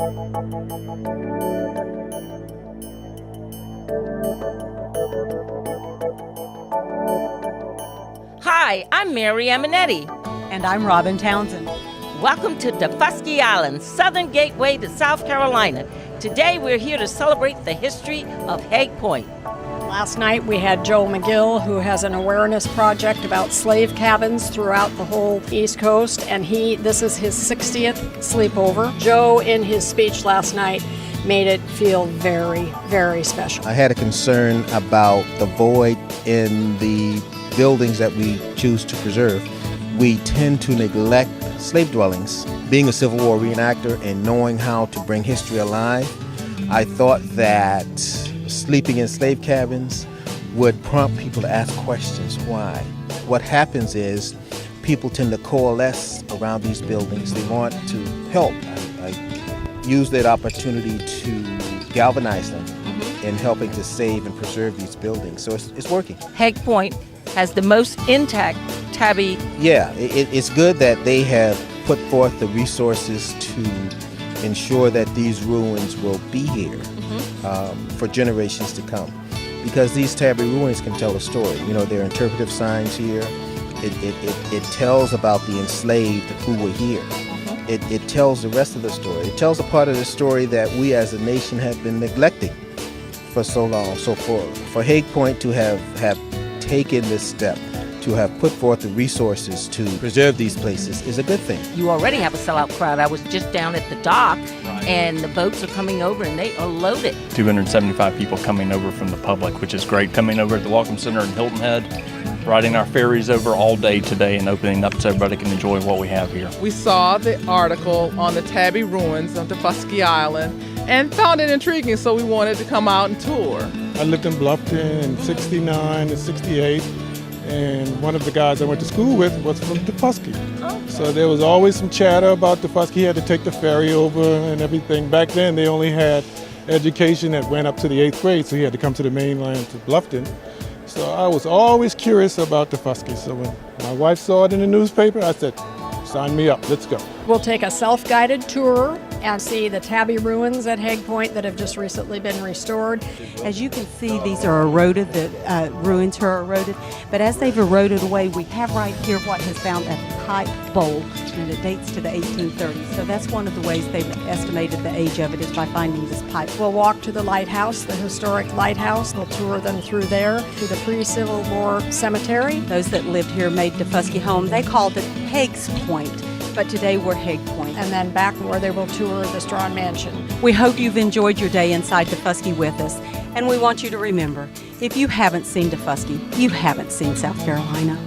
Hi, I'm Mary Eminetti. And I'm Robin Townsend. Welcome to Daufuskie Island, southern gateway to South Carolina. Today we're here to celebrate the history of Haig Point. Last night we had Joe McGill, who has an awareness project about slave cabins throughout the whole East Coast, and this is his 60th sleepover. Joe, in his speech last night, made it feel very, very special. I had a concern about the void in the buildings that we choose to preserve. We tend to neglect slave dwellings. Being a Civil War reenactor and knowing how to bring history alive, I thought that sleeping in slave cabins would prompt people to ask questions. Why? What happens is people tend to coalesce around these buildings. They want to help. I use that opportunity to galvanize them in helping to save and preserve these buildings. So it's working. Haig Point has the most intact tabby. Yeah, it's good that they have put forth the resources to ensure that these ruins will be here for generations to come. Because these tabby ruins can tell a story. You know, there are interpretive signs here. It tells about the enslaved who were here. It tells the rest of the story. It tells a part of the story that we as a nation have been neglecting for so long. So for Haig Point to have taken this step, to have put forth the resources to preserve these places is a good thing. You already have a sellout crowd. I was just down at the dock, and the boats are coming over, and they are loaded. 275 people coming over from the public, which is great. Coming over at the Welcome Center in Hilton Head, riding our ferries over all day today and opening up so everybody can enjoy what we have here. We saw the article on the tabby ruins on Daufuskie Island and found it intriguing, so we wanted to come out and tour. I lived in Bluffton in 69 and 68. And one of the guys I went to school with was from Daufuskie. Okay. So there was always some chatter about Daufuskie. He had to take the ferry over and everything. Back then they only had education that went up to the 8th grade, so he had to come to the mainland to Bluffton. So I was always curious about Daufuskie. So when my wife saw it in the newspaper, I said, sign me up, let's go. We'll take a self-guided tour and see the tabby ruins at Haig Point that have just recently been restored. As you can see, these are eroded, the ruins are eroded, but as they've eroded away, we have right here what has found a pipe bowl, and it dates to the 1830s. So that's one of the ways they've estimated the age of it, is by finding this pipe. We'll walk to the lighthouse, the historic lighthouse. We'll tour them through there, to the pre-Civil War cemetery. Those that lived here made Daufuskie home. They called it Haig's Point, but today we're Haig Point. And then back where they will tour the Strawn Mansion. We hope you've enjoyed your day inside Daufuskie with us, and we want you to remember, if you haven't seen Daufuskie, you haven't seen South Carolina.